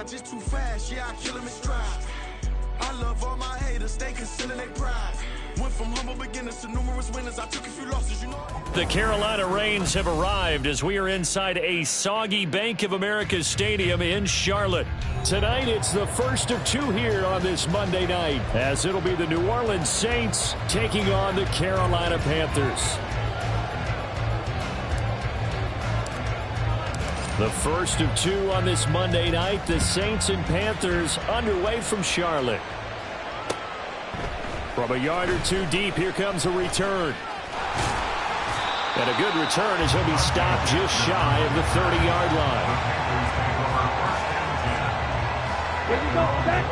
just too fast, yeah, I kill him in stride. I love all my haters, they concealing their pride. Went from humble beginners to numerous winners. I took a few losses, you know. The Carolina Rains have arrived as we are inside a soggy Bank of America Stadium in Charlotte. Tonight, it's the first of two here on this Monday night, as it'll be the New Orleans Saints taking on the Carolina Panthers. The first of two on this Monday night, the Saints and Panthers underway from Charlotte. From a yard or two deep, here comes a return. And a good return as he'll be stopped just shy of the 30-yard line. Here you go, back.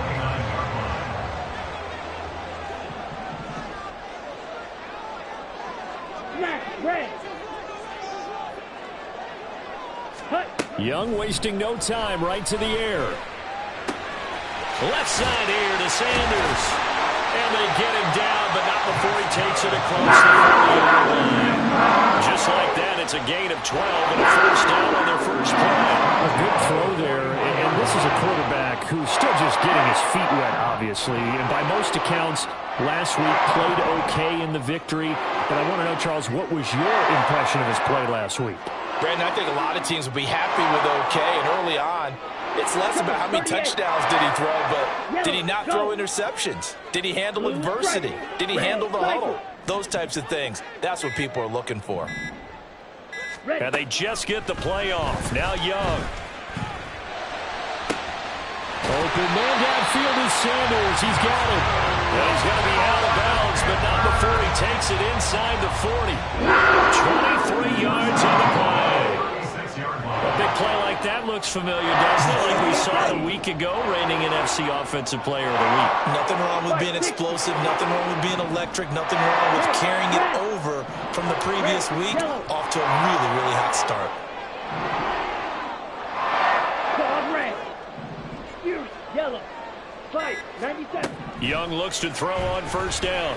Young wasting no time, right to the air. Left side here to Sanders. And they get him down, but not before he takes it across the 40-yard line. Just like that, it's a gain of 12 and a first down on their first play. A good throw there, and this is a quarterback who's still just getting his feet wet, obviously. And by most accounts, last week played okay in the victory. But I want to know, Charles, what was your impression of his play last week? Brandon, I think a lot of teams would be happy with okay, and early on, it's less about how many touchdowns did he throw, but did he not throw interceptions? Did he handle adversity? Did he handle the huddle? Those types of things. That's what people are looking for. And they just get the play off. Now Young. Open man downfield is Sanders. He's got it. And he's going to be out of bounds, but not before he takes it inside the 40. 23 yards on the play. A big play like that looks familiar, doesn't it? Like we saw a week ago, reigning NFC Offensive Player of the Week. Nothing wrong with being explosive. Nothing wrong with being electric. Nothing wrong with carrying it over from the previous week off to a really, really hot start. Red. Yellow. 97. Young looks to throw on first down.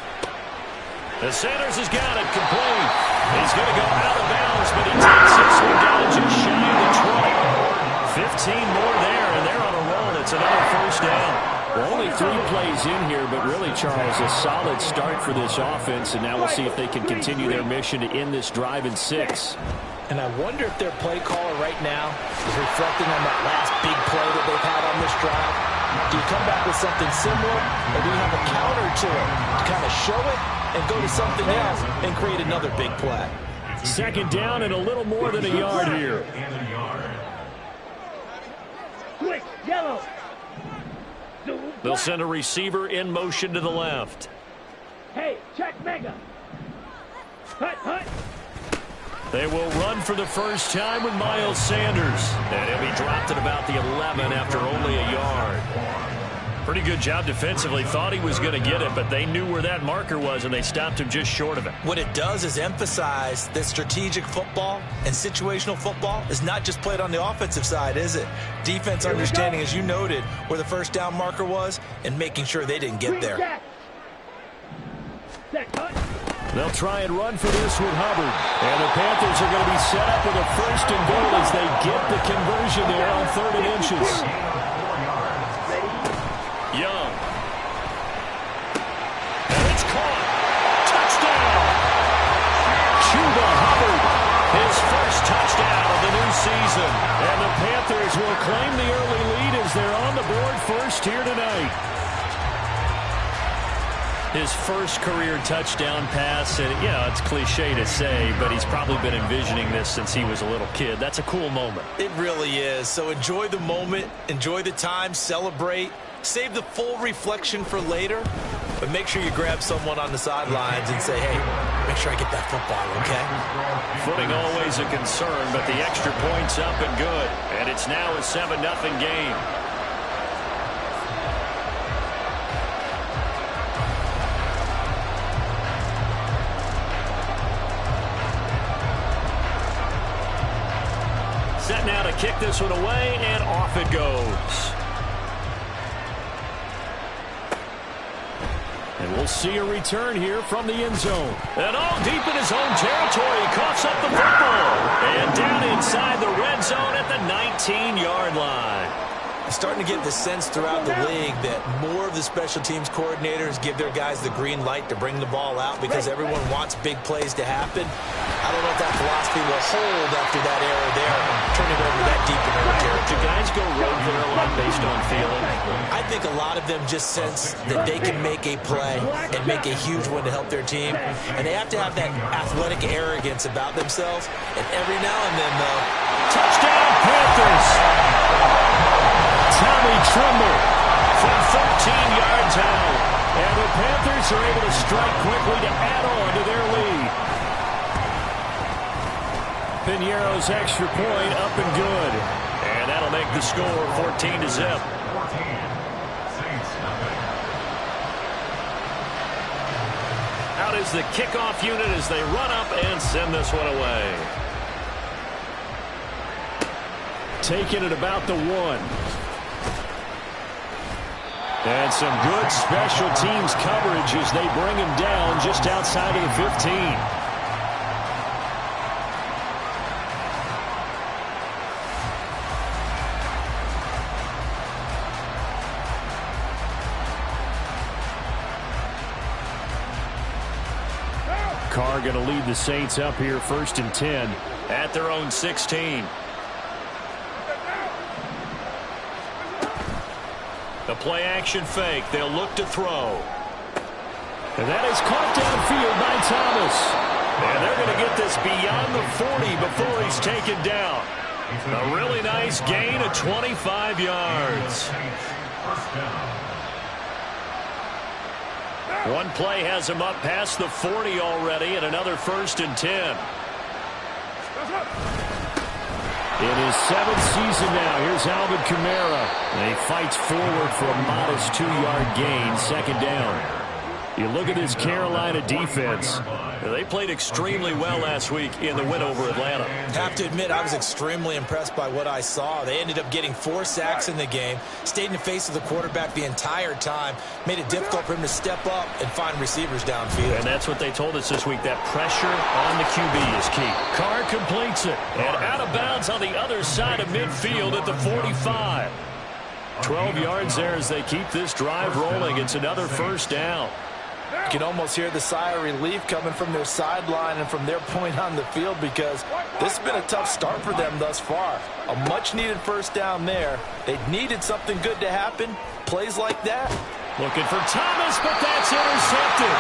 The Sanders has got it complete. He's going to go out of bounds, but he takes this one down just shy of the 20. 15 more there, and they're on a roll. It's another first down. Well, only 3 plays in here, but really, Charles, a solid start for this offense, and now we'll see if they can continue their mission to end this drive in 6. And I wonder if their play caller right now is reflecting on that last big play that they've had on this drive. Do you come back with something similar, or do you have a counter to it to kind of show it and go to something else and create another big play? Second down and a little more than a yard here. Quick, yellow. They'll send a receiver in motion to the left. Hey, check mega. Hut. They will run for the first time with Miles Sanders. And he'll be dropped at about the 11 after only a yard. Pretty good job defensively. Thought he was going to get it, but they knew where that marker was, and they stopped him just short of it. What it does is emphasize that strategic football and situational football is not just played on the offensive side, is it? Defense understanding, as you noted, where the first down marker was and making sure they didn't get there. They'll try and run for this with Hubbard. And the Panthers are going to be set up with a first and goal as they get the conversion there on 3rd and inches. Young. And it's caught. Touchdown. Chuba Hubbard. His first touchdown of the new season. And the Panthers will claim the early lead as they're on the board first here tonight. His first career touchdown pass, and yeah, it's cliche to say, but he's probably been envisioning this since he was a little kid. That's a cool moment. It really is. So enjoy the moment, enjoy the time, celebrate, save the full reflection for later, but make sure you grab someone on the sidelines and say, hey, make sure I get that football, okay? Footing always a concern, but the extra point's up and good, and it's now a 7-0 game. Set now to kick this one away, and off it goes. And we'll see a return here from the end zone. And all deep in his own territory, he coughs up the football. And down inside the red zone at the 19-yard line. Starting to get the sense throughout the league that more of the special teams coordinators give their guys the green light to bring the ball out because everyone wants big plays to happen. I don't know if that philosophy will hold after that error there, turning over that deep in their territory. Do guys go rogue there a lot based on feeling? I think a lot of them just sense that they can make a play and make a huge one to help their team, and they have to have that athletic arrogance about themselves. And every now and then, though, Touchdown, Panthers! Tommy Tremble from 14 yards out. And the Panthers are able to strike quickly to add on to their lead. Piñeiro's extra point up and good. And that'll make the score 14-0. Out is the kickoff unit as they run up and send this one away. Taking it about the 1. And some good special teams coverage as they bring him down just outside of the 15. Carr going to lead the Saints up here 1st and 10 at their own 16. The play action fake. They'll look to throw. And that is caught downfield by Thomas. And they're going to get this beyond the 40 before he's taken down. A really nice gain of 25 yards. One play has him up past the 40 already, and another 1st and 10. In his 7th season now, here's Alvin Kamara. And he fights forward for a modest 2-yard gain, 2nd down. You look at this Carolina defense. They played extremely well last week in the win over Atlanta. Have to admit, I was extremely impressed by what I saw. They ended up getting 4 sacks in the game, stayed in the face of the quarterback the entire time, made it difficult for him to step up and find receivers downfield. And that's what they told us this week, that pressure on the QB is key. Carr completes it, and out of bounds on the other side of midfield at the 45. 12 yards there as they keep this drive rolling. It's another 1st down. You can almost hear the sigh of relief coming from their sideline and from their point on the field because this has been a tough start for them thus far. A much-needed 1st down there. They needed something good to happen. Plays like that. Looking for Thomas, but that's intercepted.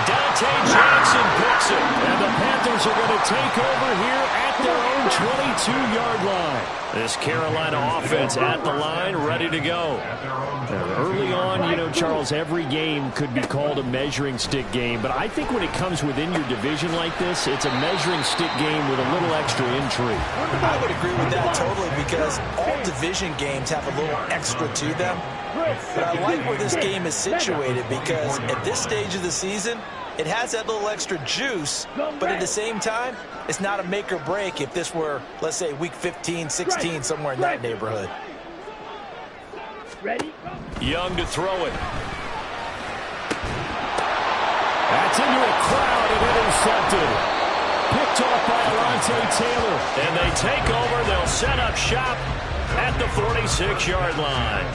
Dante Jackson picks it. And the Panthers are going to take over here at their own 22-yard line. This Carolina offense at the line, ready to go. Early on, you know, Charles, every game could be called a measuring stick game. But I think when it comes within your division like this, it's a measuring stick game with a little extra intrigue. I would agree with that totally because all division games have a little extra to them. But I like where this game is situated because at this stage of the season, it has that little extra juice, but at the same time, it's not a make or break if this were, let's say, week 15, 16, somewhere in that neighborhood. Ready? Young to throw it. That's into a crowd and intercepted. Picked off by Alontae Taylor. And they take over. They'll set up shop at the 46-yard line.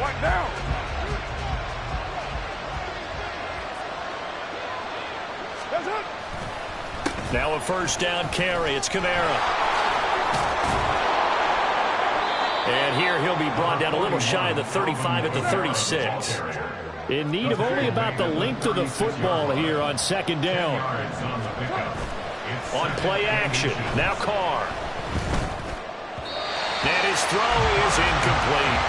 What now? Now a 1st down carry. It's Kamara. And here he'll be brought down a little shy of the 35 at the 36. In need of only about the length of the football here on 2nd down. On play action. Now Carr. And his throw is incomplete.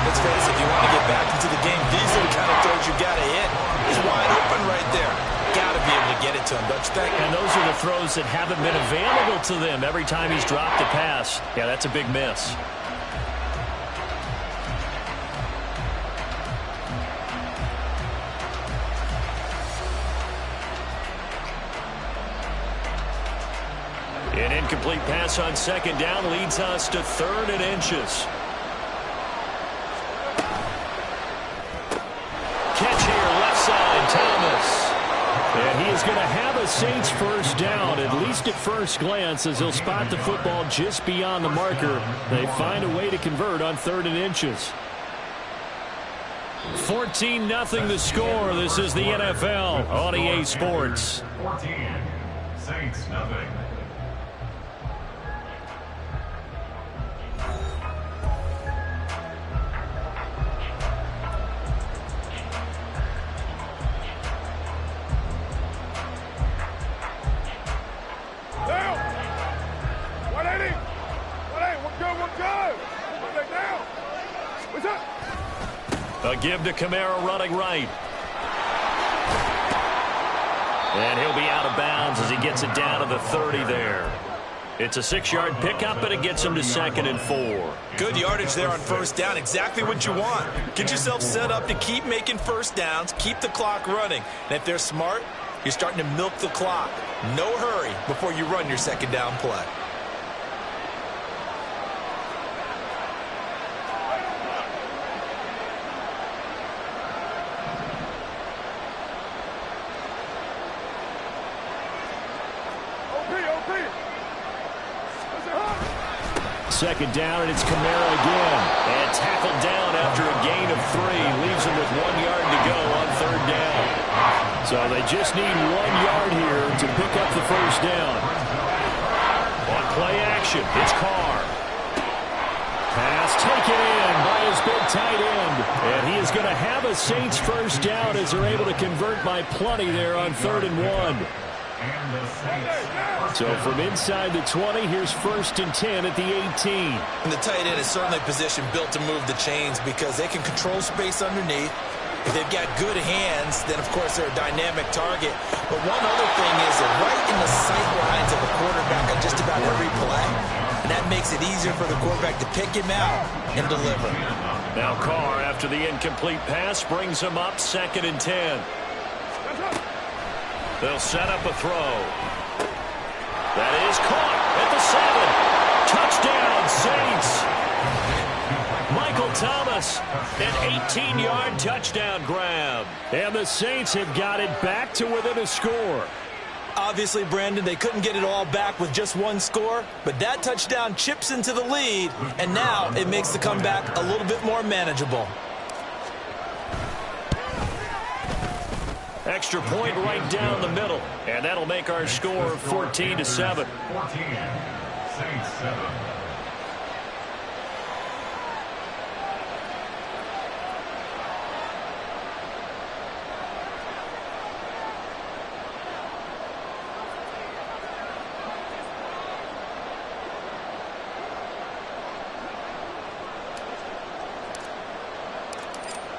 Let's face it, if you want to get back into the game, these are the kind of throws you got to hit. He's wide open right there. Got to be able to get it to him, don't you think? And those are the throws that haven't been available to them every time he's dropped a pass. Yeah, that's a big miss. An incomplete pass on 2nd down leads us to 3rd and inches. Catch here, left side, Thomas. is going to have a Saints first down, at least at first glance, as he'll spot the football just beyond the marker. They find a way to convert on 3rd and inches. 14-0 the score. This is the NFL on EA Sports. 14, Saints nothing. A give to Kamara running right. And he'll be out of bounds as he gets it down to the 30 there. It's a 6-yard pickup, and it gets him to 2nd and 4. Good yardage there on first down. Exactly what you want. Get yourself set up to keep making first downs, keep the clock running. And if they're smart, you're starting to milk the clock. No hurry before you run your 2nd down play. Second down, and it's Kamara again. And tackled down after a gain of 3. Leaves him with 1 yard to go on 3rd down. So they just need 1 yard here to pick up the first down. On play action, it's Carr. Pass taken in by his big tight end. And he is going to have a Saints first down as they're able to convert by plenty there on 3rd and 1. So from inside the 20, here's 1st and 10 at the 18. And the tight end is certainly a position built to move the chains because they can control space underneath. If they've got good hands, then of course they're a dynamic target. But one other thing is they're right in the sight lines of the quarterback on just about every play. And that makes it easier for the quarterback to pick him out and deliver. Now Carr, after the incomplete pass, brings him up 2nd and 10. They'll set up a throw. That is caught at the 7. Touchdown, Saints. Michael Thomas, an 18-yard touchdown grab. And the Saints have got it back to within a score. Obviously, Brandon, they couldn't get it all back with just 1 score, but that touchdown chips into the lead, and now it makes the comeback a little bit more manageable. Extra point right down the middle, and that'll make our score 14-7. 14, Saints 7.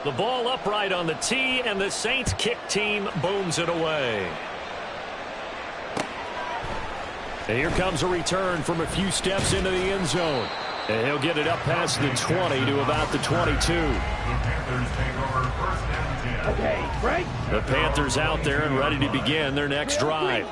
The ball upright on the tee, and the Saints kick team booms it away. And here comes a return from a few steps into the end zone. And he'll get it up past the 20 to about the 22. The Panthers take over 1st and 10. Okay, break. The Panthers out there and ready to begin their next drive.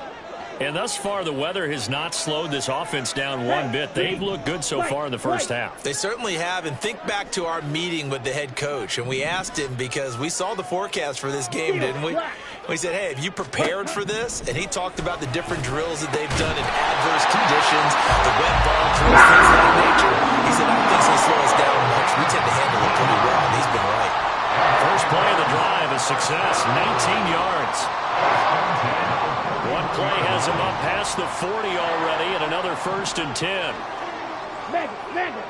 And thus far, the weather has not slowed this offense down one bit. They've looked good so far in the first half. They certainly have, and think back to our meeting with the head coach, and we asked him because we saw the forecast for this game, didn't we? We said, hey, have you prepared for this? And he talked about the different drills that they've done in adverse conditions, the wet ball drills, things of that nature. He said, I don't think it's going to slow us down much. We tend to handle it pretty well, and he's been right. First play of the drive, a success, 19 yards. One play has him up past the 40 already, and another 1st and 10. Mega.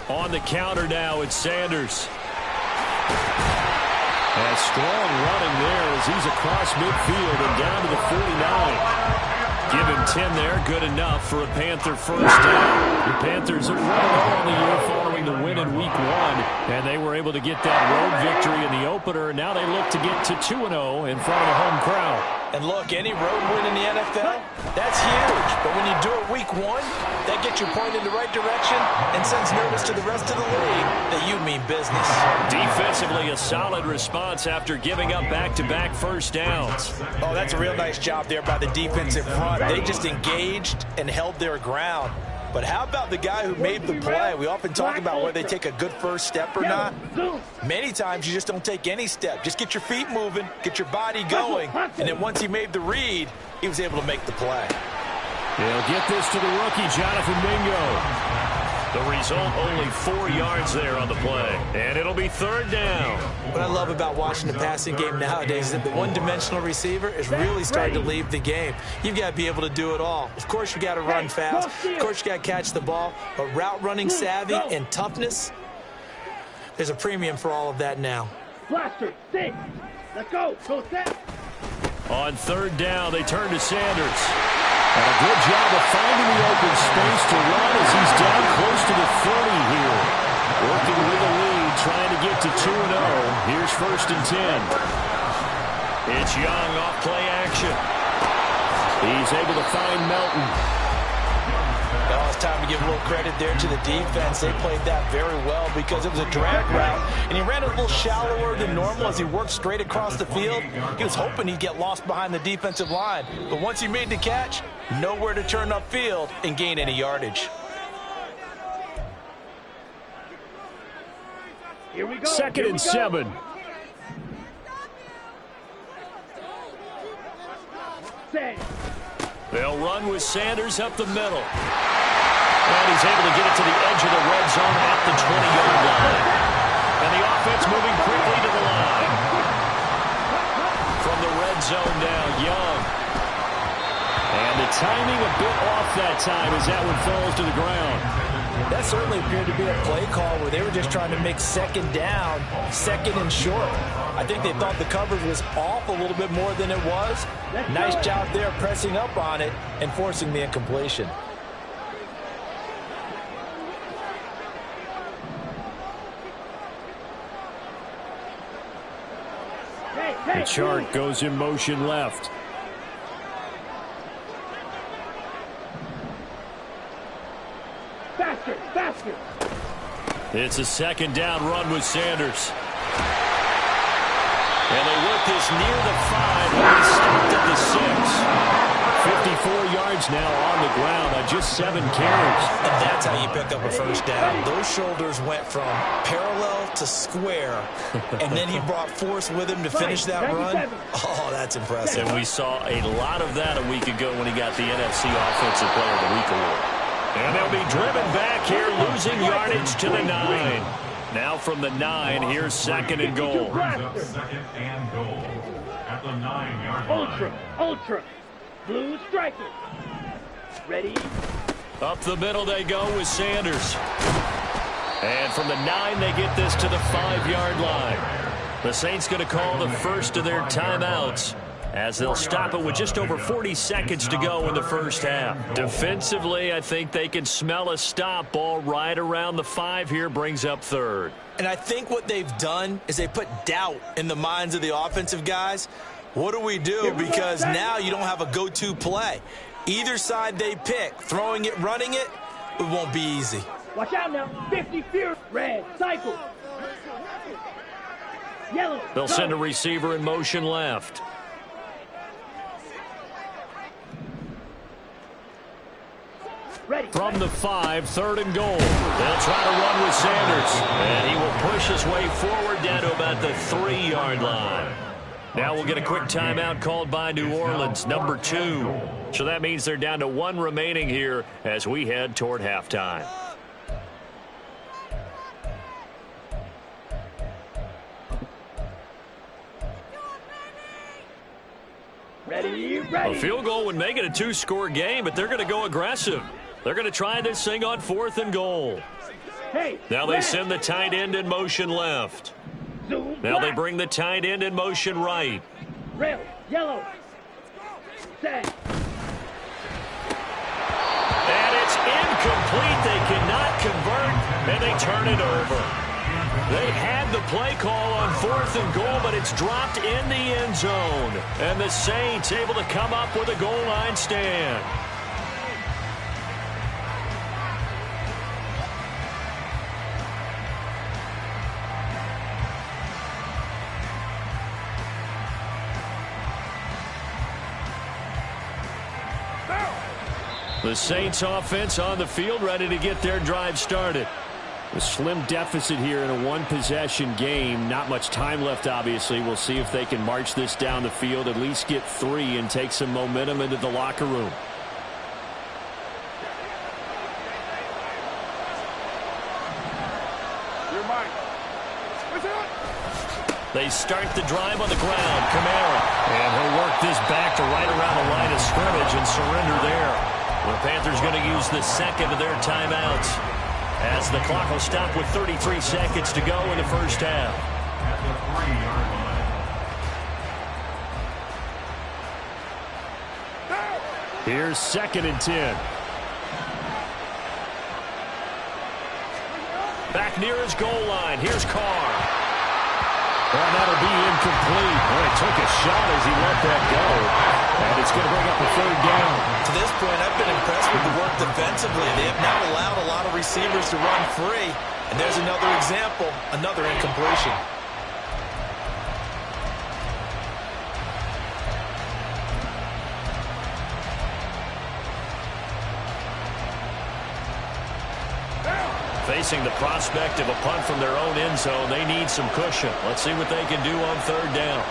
On the counter now, it's Sanders. A strong running there as he's across midfield and down to the 49. Give him 10 there, good enough for a Panther first down. The Panthers are 1-0 on the year following the win in Week 1, and they were able to get that road victory in the opener. Now they look to get to 2-0 in front of the home crowd. And look, any road win in the NFL, that's huge. But when you do it Week 1, that gets you pointed in the right direction and sends notice to the rest of the league that you mean business. Defensively, a solid response after giving up back-to-back first downs. Oh, that's a real nice job there by the defensive front. They just engaged and held their ground. But how about the guy who made the play? We often talk about whether they take a good first step or not. Many times you just don't take any step. Just get your feet moving, get your body going, and then once he made the read, he was able to make the play. They'll get this to the rookie, Jonathan Mingo. The result, only 4 yards there on the play. And it'll be third down. What I love about watching the passing game nowadays is that the one-dimensional receiver is really starting to leave the game. You've got to be able to do it all. Of course, you got to run fast. Of course, you got to catch the ball. But route running savvy and toughness, there's a premium for all of that now. Blaster, 6. Let's go. Go set. On third down, they turn to Sanders. And a good job of finding the open space to run as he's down close to the 30 here. Working with the lead, trying to get to 2-0. Here's 1st and 10. It's Young off play action. He's able to find Melton. Well, it's time to give a little credit there to the defense. They played that very well because it was a drag route, and he ran a little shallower than normal as he worked straight across the field. He was hoping he'd get lost behind the defensive line, but once he made the catch, nowhere to turn upfield and gain any yardage. Here we go. 2nd and 7. Set. They'll run with Sanders up the middle. And he's able to get it to the edge of the red zone at the 20-yard line. And the offense moving quickly to the line. From the red zone now, Young. And the timing a bit off that time as that one falls to the ground. That certainly appeared to be a play call where they were just trying to make second down, second and short. I think they thought the coverage was off a little bit more than it was. Nice job there pressing up on it and forcing the incompletion. The chart goes in motion left. Faster, faster. It's a 2nd down run with Sanders. And they work this near the 5. And he stopped at the 6. 54 yards now on the ground on just 7 carries. And that's how you pick up a first down. Those shoulders went from parallel to square, and then he brought force with him to finish that run. Oh, that's impressive. And we saw a lot of that a week ago when he got the NFC Offensive Player of the Week award. And they'll be driven back here, losing yardage to the 9. Now from the 9, here's 2nd and goal. 2nd and goal at the 9-yard line. Ultra. Blue striker. Ready? Up the middle they go with Sanders. And from the 9, they get this to the 5-yard line. The Saints going to call the first of their timeouts as they'll stop it with just over 40 seconds to go in the first half. Defensively, I think they can smell a stop. Ball right around the 5 here, brings up 3rd. And I think what they've done is they put doubt in the minds of the offensive guys. What do we do? Because now you don't have a go-to play. Either side they pick, throwing it, running it, it won't be easy. Watch out now. 50 fear. Red. Cycle. Yellow. They'll send a receiver in motion left. Ready. From the 5, 3rd and goal. They'll try to run with Sanders. And he will push his way forward down to about the 3-yard line. Now we'll get a quick timeout called by New Orleans, number 2. So that means they're down to 1 remaining here as we head toward halftime. Ready. A field goal would make it a 2-score game, but they're going to go aggressive. They're going to try this thing on 4th and goal. Hey, now they send the tight end in motion left. Now they bring the tight end in motion right. Red, yellow, set. And it's incomplete. They cannot convert, and they turn it over. They had the play call on 4th and goal, but it's dropped in the end zone. And the Saints able to come up with a goal line stand. The Saints offense on the field, ready to get their drive started. A slim deficit here in a one-possession game. Not much time left, obviously. We'll see if they can march this down the field, at least get 3, and take some momentum into the locker room. They start the drive on the ground. Kamara. And he'll work this back to right around the line of scrimmage and surrender there. The Panthers going to use the second of their timeouts, as the clock will stop with 33 seconds to go in the first half. At the 3-yard line. Here's 2nd and 10. Back near his goal line. Here's Carr. Well, that'll be incomplete. Boy, he took a shot as he let that go. And it's going to bring up a 3rd down. To this point, I've been impressed with the work defensively. They have not allowed a lot of receivers to run free. And there's another example, another incompletion. Facing the prospect of a punt from their own end zone, they need some cushion. Let's see what they can do on 3rd down.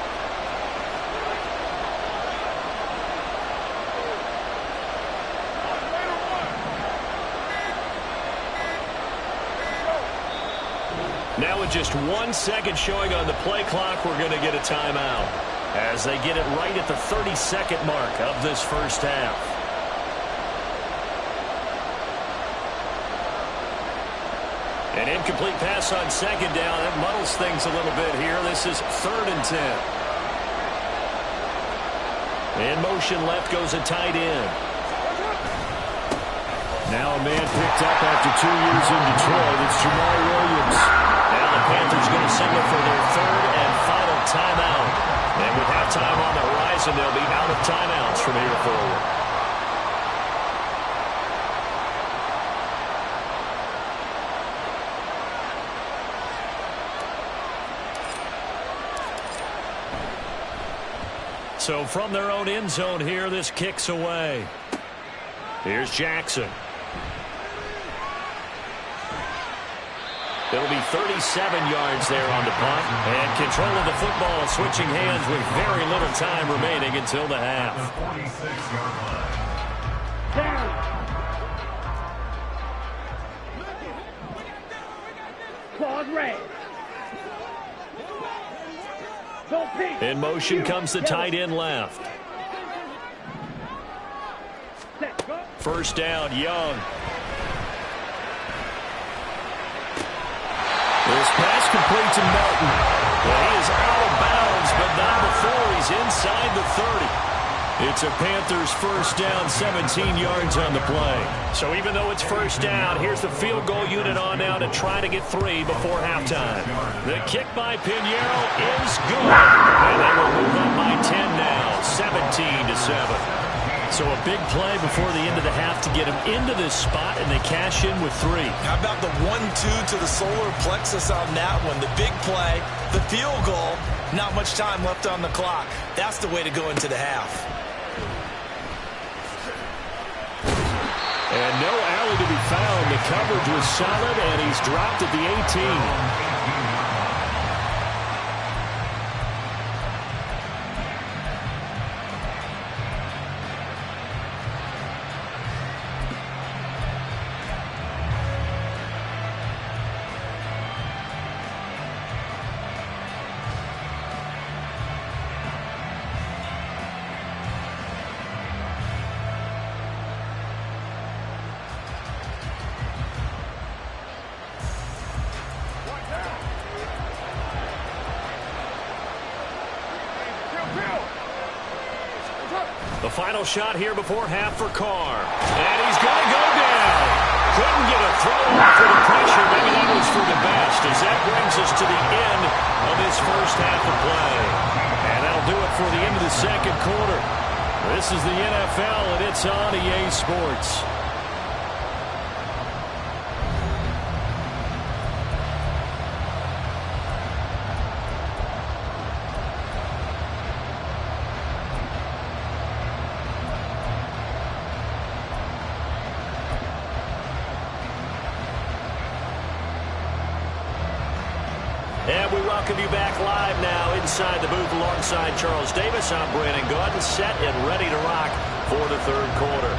Now with just 1 second showing on the play clock, we're going to get a timeout as they get it right at the 30-second mark of this first half. An incomplete pass on 2nd down. That muddles things a little bit here. This is 3rd and 10. In motion left goes a tight end. Now a man picked up after 2 years in Detroit. It's Jamal Williams. Now the Panthers going to signal for their 3rd and final timeout. And with halftime on the horizon, they'll be out of timeouts from here forward. So from their own end zone here, this kicks away. Here's Jackson. It'll be 37 yards there on the punt. And control of the football switching hands with very little time remaining until the half. The 46-yard line. Down. Claude Ray. In motion comes the tight end left. First down, Young. This pass complete to Melton. Well, he is out of bounds, but not before he's inside the 30. It's a Panthers first down, 17 yards on the play. So even though it's first down, here's the field goal unit on now to try to get 3 before halftime. The kick by Pinheiro is good. And they will move up by 10 now, 17-7. So a big play before the end of the half to get them into this spot, and they cash in with 3. How about the 1-2 to the solar plexus on that one? The big play, the field goal, not much time left on the clock. That's the way to go into the half. And no alley to be found. The coverage was solid, and he's dropped at the 18. The final shot here before half for Carr. And he's going to go down. Couldn't get a throw off for the pressure. Maybe that was for the best, as that brings us to the end of this first half of play. And that'll do it for the end of the second quarter. This is the NFL, and it's on EA Sports. And we welcome you back live now inside the booth alongside Charles Davis. I'm Brandon Gaudin, set and ready to rock for the third quarter.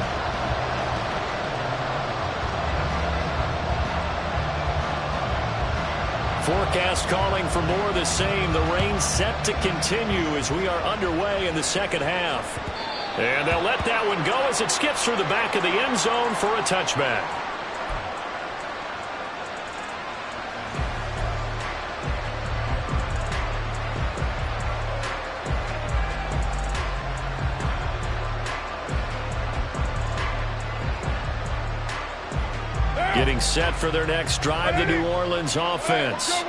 Forecast calling for more of the same. The rain set to continue as we are underway in the second half. And they'll let that one go as it skips through the back of the end zone for a touchback. Getting set for their next drive, the New Orleans offense.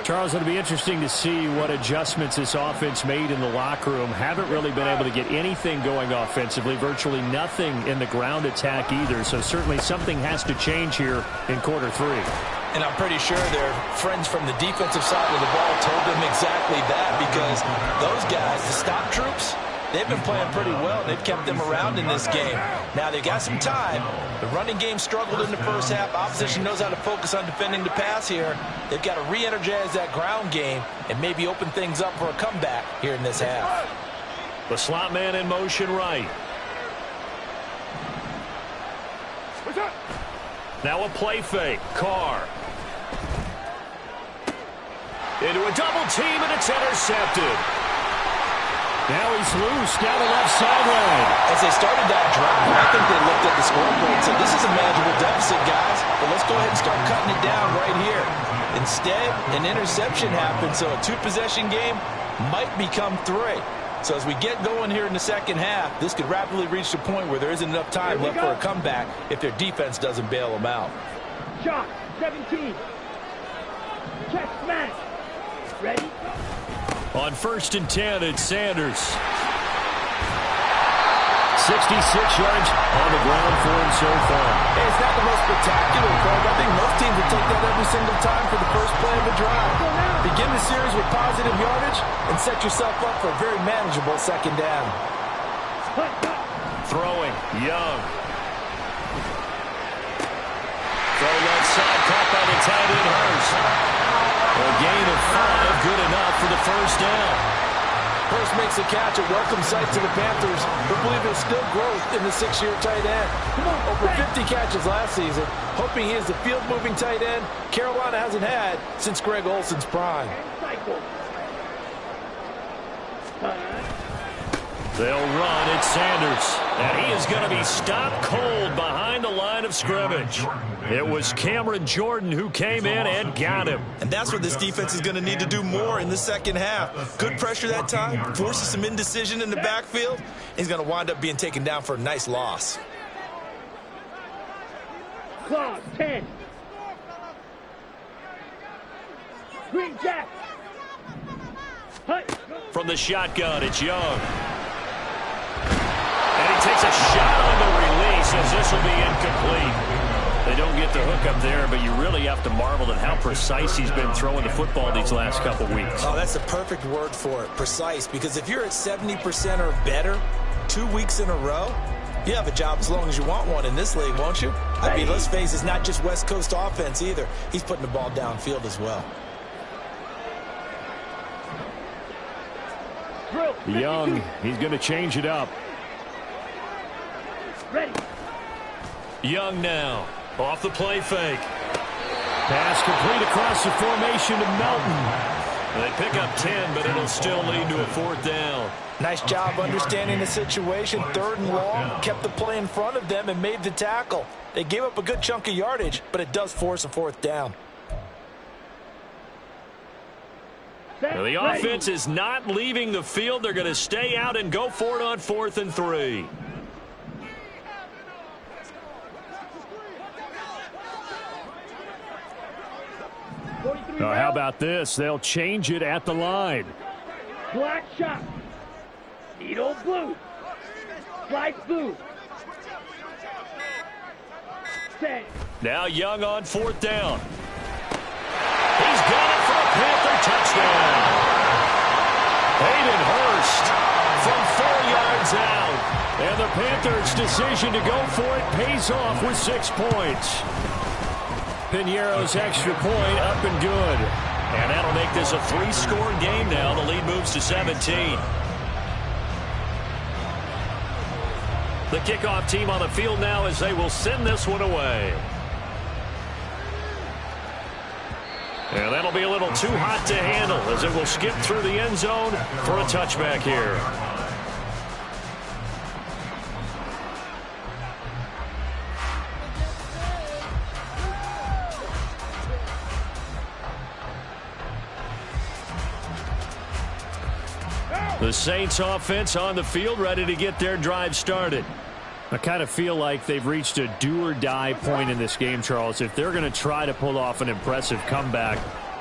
Charles, it'll be interesting to see what adjustments this offense made in the locker room. Haven't really been able to get anything going offensively, virtually nothing in the ground attack either. So certainly something has to change here in quarter three. And I'm pretty sure their friends from the defensive side of the ball told them exactly that, because those guys, the stop troops, they've been playing pretty well. They've kept them around in this game. Now, they've got some time. The running game struggled in the first half. Opposition knows how to focus on defending the pass here. They've got to re-energize that ground game and maybe open things up for a comeback here in this half. The slot man in motion right. Now a play fake. Carr. Into a double team, and it's intercepted. Now he's loose down the left sideline. As they started that drive, I think they looked at the scoreboard and said, this is a manageable deficit, guys, but let's go ahead and start cutting it down right here. Instead, an interception happened, so a two-possession game might become three. So as we get going here in the second half, this could rapidly reach the point where there isn't enough time left for a comeback if their defense doesn't bail them out. Shot, 17. Check smash. Ready? On 1st and 10, it's Sanders. 66 yards on the ground for him so far. Hey, it's not the most spectacular, Craig. I think most teams would take that every single time for the first play of a drive. Begin the series with positive yardage and set yourself up for a very manageable second down. Throwing, Young. Throw left side, caught by the tight end, Hurst. A gain of 5, good enough for the first down. Hurst makes a catch, a welcome sight to the Panthers, who believe there's still growth in the 6-year tight end. Over 50 catches last season, hoping he is the field-moving tight end Carolina hasn't had since Greg Olson's prime. They'll run. It's Sanders. And he is going to be stopped cold behind the line of scrimmage. It was Cameron Jordan who came in and got him. And that's what this defense is going to need to do more in the second half. Good pressure that time, forces some indecision in the backfield. He's going to wind up being taken down for a nice loss. Claw, 10. Green Jack. From the shotgun, it's Young. And he takes a shot on the release as this will be incomplete. They don't get the hook up there, but you really have to marvel at how precise he's been throwing the football these last couple weeks. Oh, that's the perfect word for it, precise. Because if you're at 70% or better 2 weeks in a row, you have a job as long as you want one in this league, won't you? I mean, let's face it, it's not just West Coast offense either. He's putting the ball downfield as well. Young, he's going to change it up. Ready. Young now, off the play fake. Pass complete across the formation to Melton. They pick up 10, but it'll still lead to a 4th down. Nice job understanding the situation. 3rd and long, kept the play in front of them and made the tackle. They gave up a good chunk of yardage, but it does force a 4th down. Now the offense is not leaving the field. They're going to stay out and go for it on 4th and 3. Now, how about this? They'll change it at the line. Black shot. Needle blue. Slide blue. Set. Now Young on 4th down. He's got it for a Panther touchdown. Hayden Hurst from 4 yards out. And the Panthers' decision to go for it pays off with 6 points. Piñeiro's extra point up and good. And that'll make this a 3-score game now. The lead moves to 17. The kickoff team on the field now as they will send this one away. And that'll be a little too hot to handle as it will skip through the end zone for a touchback here. The Saints offense on the field, ready to get their drive started. I kind of feel like they've reached a do-or-die point in this game, Charles. If they're going to try to pull off an impressive comeback,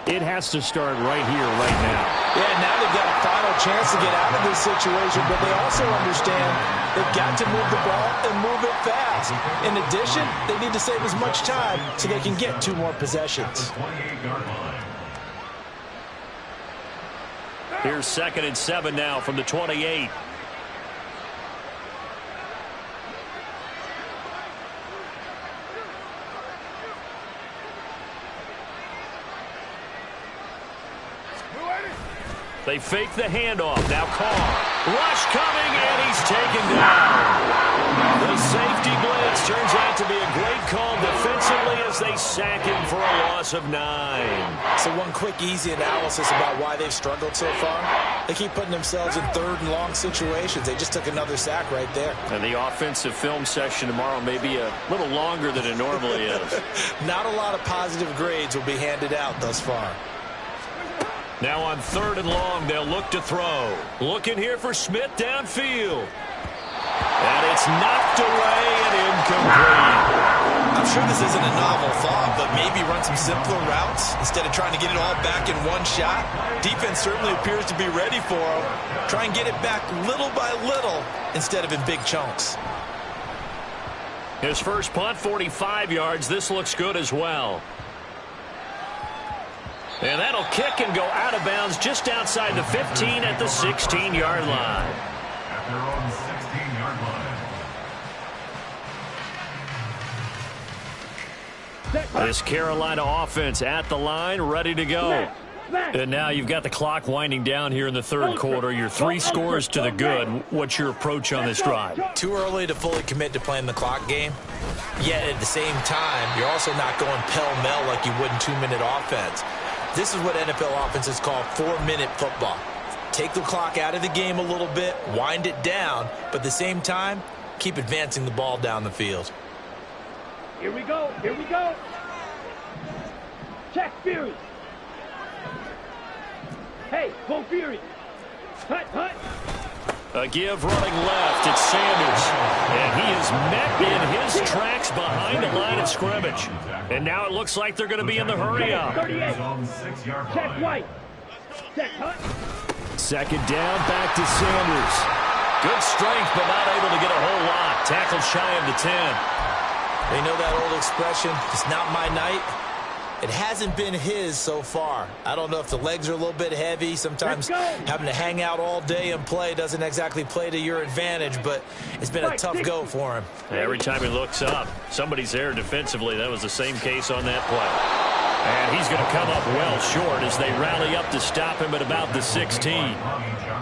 it has to start right here, right now. Yeah, now they've got a final chance to get out of this situation, but they also understand they've got to move the ball and move it fast. In addition, they need to save as much time so they can get 2 more possessions. Here's 2nd and 7 now from the 28. They fake the handoff. Now Carr. Rush coming, and he's taken down. The safety blitz turns out to be a great call defensively as they sack him for a loss of 9. So one quick, easy analysis about why they've struggled so far. They keep putting themselves in 3rd and long situations. They just took another sack right there. And the offensive film session tomorrow may be a little longer than it normally is. Not a lot of positive grades will be handed out thus far. Now on 3rd and long, they'll look to throw. Looking here for Smith downfield. And it's knocked away and incomplete. I'm sure this isn't a novel thought, but maybe run some simpler routes instead of trying to get it all back in one shot. Defense certainly appears to be ready for him. Try and get it back little by little instead of in big chunks. His first punt, 45 yards. This looks good as well. And that'll kick and go out of bounds just outside the 15 at the 16-yard line. At their own 16-yard line. This Carolina offense at the line, ready to go. And now you've got the clock winding down here in the 3rd quarter. Your 3 scores to the good. What's your approach on this drive? Too early to fully commit to playing the clock game. Yet at the same time, you're also not going pell-mell like you would in 2-minute offense. This is what NFL offenses call 4-minute football. Take the clock out of the game a little bit, wind it down, but at the same time, keep advancing the ball down the field. Here we go. Here we go. Check Fury. Hey, go Fury. Hut, hut. A give running left. It's Sanders. And he is met in his tracks behind the line of scrimmage. And now it looks like they're going to be in the hurry up. 38. Check White. Check Hut. 2nd down, back to Sanders. Good strength, but not able to get a whole lot. Tackled shy of the 10. They know that old expression, it's not my night. It hasn't been his so far. I don't know if the legs are a little bit heavy. Sometimes having to hang out all day and play doesn't exactly play to your advantage, but it's been a tough go for him. Every time he looks up, somebody's there defensively. That was the same case on that play. And he's going to come up well short as they rally up to stop him at about the 16.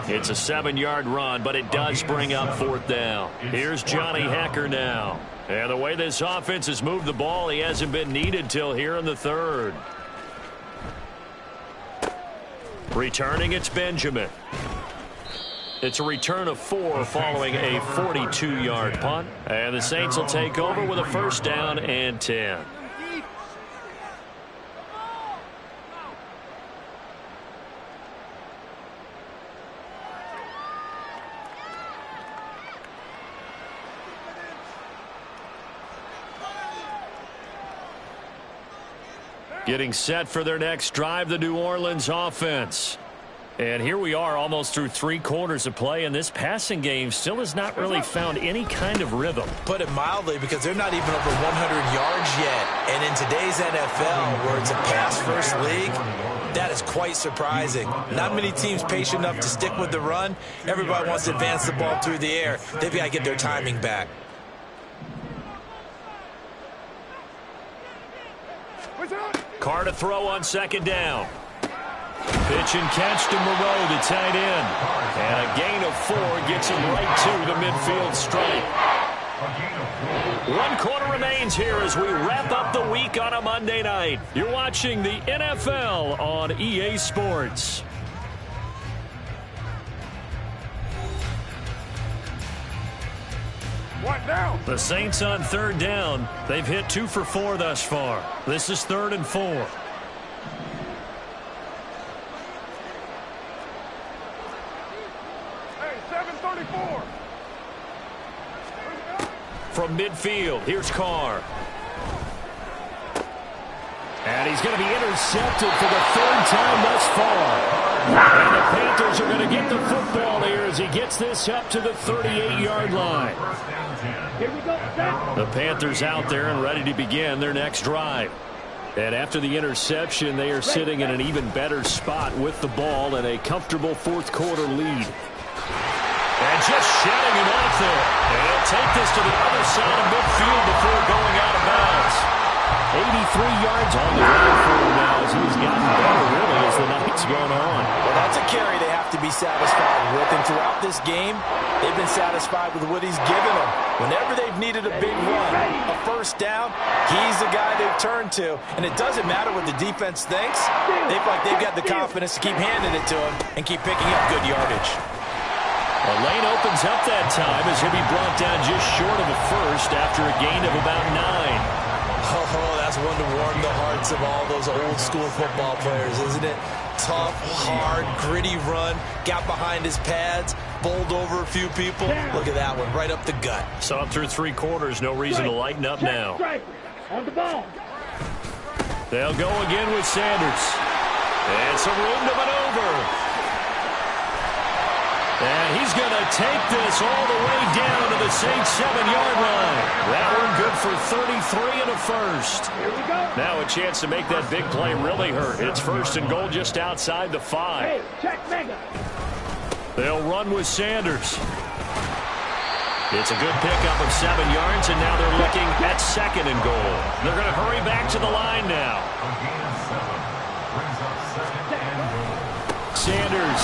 It's a 7-yard run, but it does bring up 4th down. Here's Johnny Hekker now. And the way this offense has moved the ball, he hasn't been needed till here in the 3rd. Returning, it's Benjamin. It's a return of 4 following a 42-yard punt. And the Saints will take over with a 1st down and 10. Getting set for their next drive, the New Orleans offense. And here we are almost through 3 quarters of play, and this passing game still has not really found any kind of rhythm. Put it mildly, because they're not even over 100 yards yet. And in today's NFL, where it's a pass-first league, that is quite surprising. Not many teams patient enough to stick with the run. Everybody wants to advance the ball through the air. They've got to get their timing back. Carr to throw on 2nd down. Pitch and catch to Moreau, the tight end. And a gain of 4 gets him right to the midfield stripe. 1 quarter remains here as we wrap up the week on a Monday night. You're watching the NFL on EA Sports. What now? The Saints on 3rd down. They've hit 2 for 4 thus far. This is 3rd and 4. Hey, 734. From midfield, here's Carr. And he's going to be intercepted for the 3rd time thus far. And the Panthers are going to get the football here as he gets this up to the 38-yard line. Here we go, set. The Panthers out there and ready to begin their next drive. And after the interception, they are sitting in an even better spot with the ball and a comfortable 4th quarter lead. And just shutting him off there. And he'll take this to the other side of midfield before going out of bounds. 83 yards on the ground for him now as he's gotten better, really, as the night's gone on. Well, that's a carry they have to be satisfied with. And throughout this game, they've been satisfied with what he's given them. Whenever they've needed a big run, a 1st down, he's the guy they've turned to. And it doesn't matter what the defense thinks. They feel like they've got the confidence to keep handing it to him and keep picking up good yardage. A lane opens up that time as he'll be brought down just short of a 1st after a gain of about 9. Oh, that's one to warm the hearts of all those old-school football players, isn't it? Tough, hard, gritty run, got behind his pads, bowled over a few people. Look at that one, right up the gut. Saw him through 3 quarters, no reason to lighten up now. On the ball. They'll go again with Sanders. And some room to maneuver. And he's going to take this all the way down to the Saints' 7-yard line. That one good for 33 and a 1st. Here we go. Now a chance to make that big play really hurt. It's 1st and goal just outside the 5. Hey, check mega. They'll run with Sanders. It's a good pickup of 7 yards, and now they're looking at 2nd and goal. They're going to hurry back to the line now. Sanders.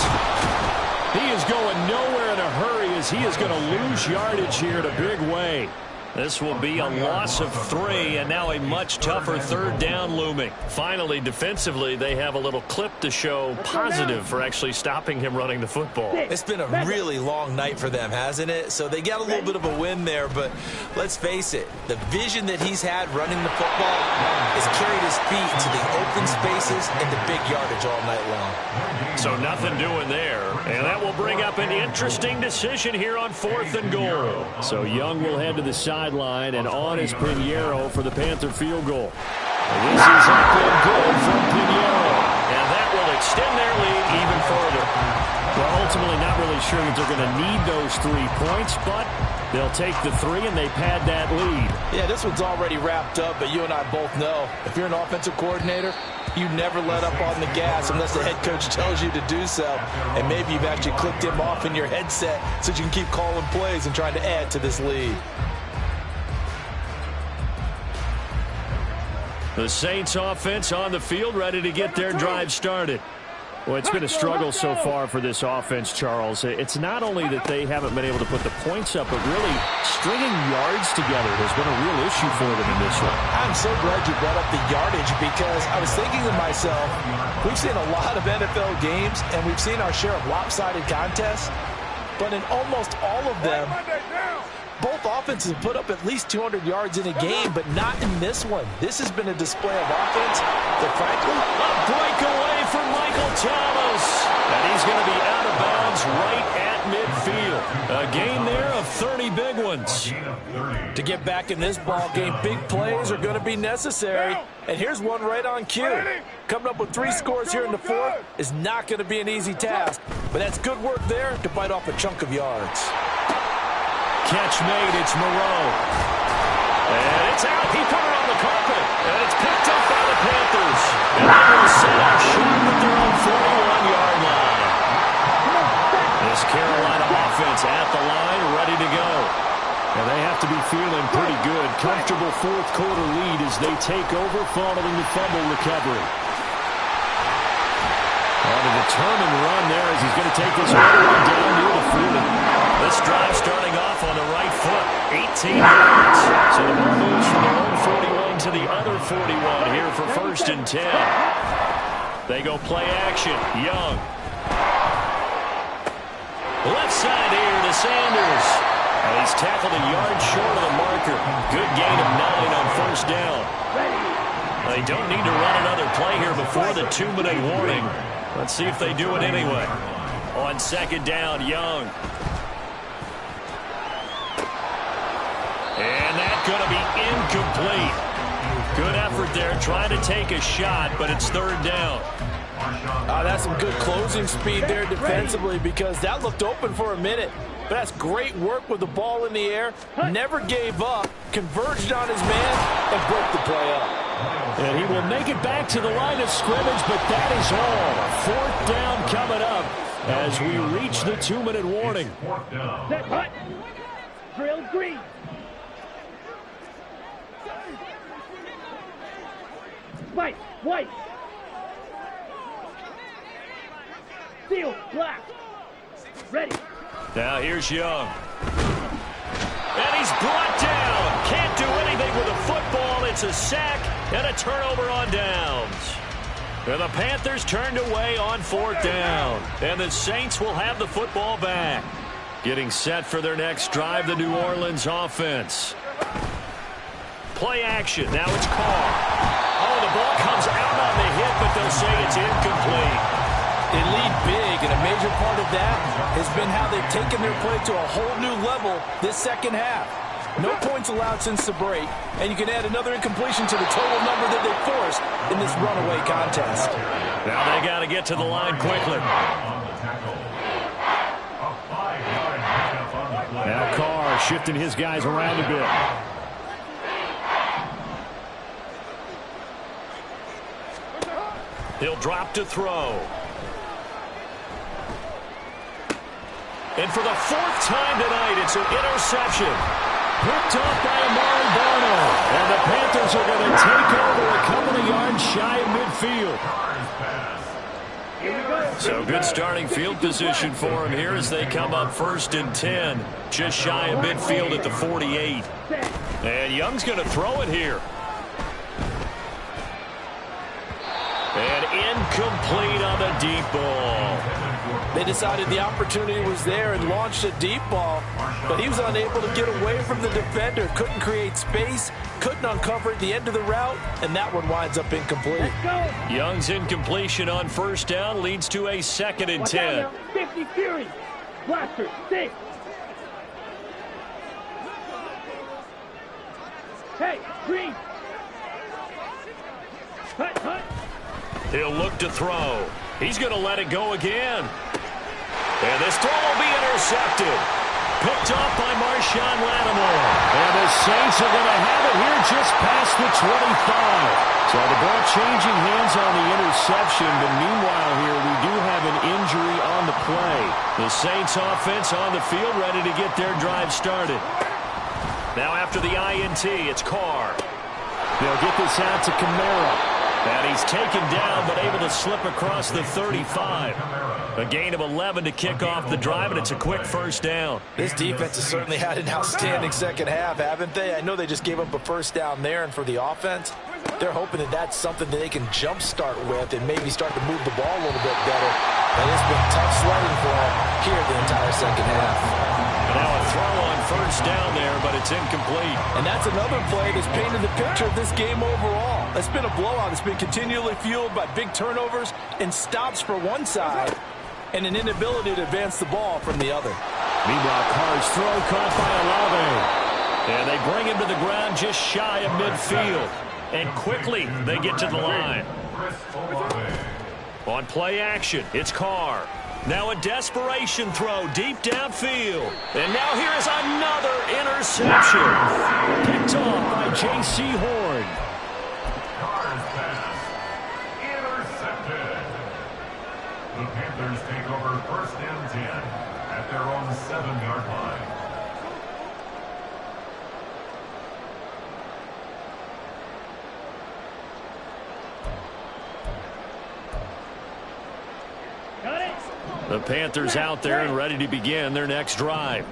He is going nowhere in a hurry as he is going to lose yardage here in a big way. This will be a loss of 3, and now a much tougher 3rd down looming. Finally, defensively, they have a little clip to show positive for actually stopping him running the football. It's been a really long night for them, hasn't it? So they got a little bit of a win there, but let's face it, the vision that he's had running the football has carried his feet to the open spaces and the big yardage all night long. So nothing doing there, and that will bring up an interesting decision here on 4th and goal. So Young will head to the sideline, and on is Pinheiro for the Panther field goal. And this is up and good from Pinheiro, and that will extend their lead even further. Well, ultimately not really sure that they're going to need those 3 points, but they'll take the 3 and they pad that lead. Yeah, this one's already wrapped up, but you and I both know if you're an offensive coordinator, you never let up on the gas unless the head coach tells you to do so. And maybe you've actually clicked him off in your headset so you can keep calling plays and trying to add to this lead. The Saints offense on the field, ready to get their drive started. Well, it's been a struggle so far for this offense, Charles. It's not only that they haven't been able to put the points up, but really stringing yards together has been a real issue for them in this one. I'm so glad you brought up the yardage because I was thinking to myself, we've seen a lot of NFL games and we've seen our share of lopsided contests, but in almost all of them, both offenses have put up at least 200 yards in a game, but not in this one. This has been a display of offense that, frankly, a breakaway from Michael Thomas. And he's going to be out of bounds right at midfield. A gain there of 30 big ones. To get back in this ball game, big plays are going to be necessary. And here's one right on cue. Coming up with 3 scores here in the 4th is not going to be an easy task, but that's good work there to bite off a chunk of yards. Catch made, it's Moreau. And it's out, he put it on the carpet. And it's picked up by the Panthers. And they will set up short at their own 41-yard line. This Carolina offense at the line, ready to go. And they have to be feeling pretty good. Comfortable 4th quarter lead as they take over following the fumble recovery. On a determined run there as he's going to take this all the way down near the 40. This drive starting off on the right foot. 18 yards. So the ball moves from their own 41 to the other 41 here for 1st and 10. They go play action. Young. Left side here to Sanders. And he's tackled a yard short of the marker. Good gain of 9 on 1st down. They don't need to run another play here before the 2-minute warning. Let's see if they do it anyway. On 2nd down, Young. And that's going to be incomplete. Good effort there, trying to take a shot, but it's 3rd down. That's some good closing speed there defensively because that looked open for a minute. But that's great work with the ball in the air. Never gave up, converged on his man, and broke the play up. And he will make it back to the line of scrimmage, but that is all. 4th down coming up as we reach the 2-minute warning. Set, hut. Drill green. White, white. Steel, black. Ready. Now here's Young. And he's brought down. Can't do anything with a football. It's a sack and a turnover on downs. And the Panthers turned away on 4th down. And the Saints will have the football back. Getting set for their next drive, the New Orleans offense. Play action. Now it's Carr. Oh, the ball comes out on the hit, but they'll say it's incomplete. They lead big, and a major part of that has been how they've taken their play to a whole new level this 2nd half. No points allowed since the break, and you can add another incompletion to the total number that they forced in this runaway contest. Now they got to get to the line quickly. Now Carr shifting his guys around a bit. He'll drop to throw. And for the 4th time tonight, it's an interception. Picked off by Amari Barno. And the Panthers are going to take over a couple of yards shy of midfield. So good starting field position for him here as they come up 1st and 10. Just shy of midfield at the 48. And Young's going to throw it here. And incomplete on the deep ball. They decided the opportunity was there and launched a deep ball, but he was unable to get away from the defender. Couldn't create space, couldn't uncover at the end of the route, and that one winds up incomplete. Young's incompletion on 1st down leads to a 2nd and 10. 50 Fury. Blaster, 6. Hey, green. Hut, hut. He'll look to throw. He's going to let it go again. And this throw will be intercepted. Picked off by Marshawn Lattimore. And the Saints are going to have it here just past the 25. So the ball changing hands on the interception. But meanwhile here, we do have an injury on the play. The Saints offense on the field ready to get their drive started. Now after the INT, it's Carr. They'll get this out to Kamara. And he's taken down, but able to slip across the 35. A gain of 11 to kick off the drive, and it's a quick 1st down. This defense has certainly had an outstanding 2nd half, haven't they? I know they just gave up a 1st down there, and for the offense, they're hoping that that's something that they can jumpstart with and maybe start to move the ball a little bit better. And it's been tough sledding for them here the entire 2nd half. Now a throw on 1st down there, but it's incomplete. And that's another play that's painted the picture of this game overall. It's been a blowout. It's been continually fueled by big turnovers and stops for one side and an inability to advance the ball from the other. Meanwhile, Carr's throw caught by Olave. And they bring him to the ground just shy of midfield. And quickly, they get to the line. On play action, it's Carr. Now a desperation throw deep downfield. And now here is another interception. Picked off by J.C. Horn. Carr's pass. Intercepted. The Panthers take over 1st and 10 at their own 7-yard line. The Panthers out there and ready to begin their next drive.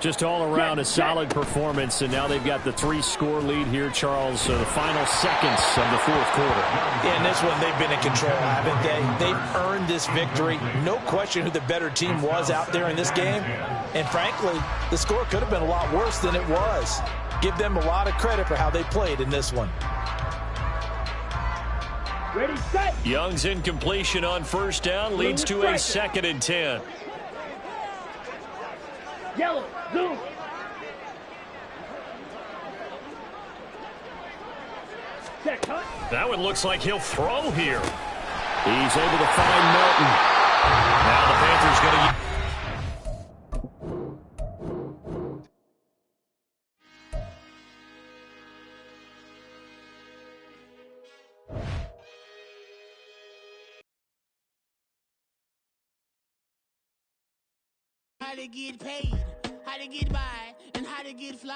Just all around a solid performance, and now they've got the 3-score lead here, Charles, the final seconds of the fourth quarter. Yeah, in this one, they've been in control, haven't they? They've earned this victory. No question who the better team was out there in this game. And frankly, the score could have been a lot worse than it was. Give them a lot of credit for how they played in this one. Ready, set. Young's incompletion on first down leads to a 2nd and 10. Yellow, zoom. Check, huh? That one looks like he'll throw here. He's able to find Melton. Now the Panthers going to... How to get paid, how to get by, and how to get fly.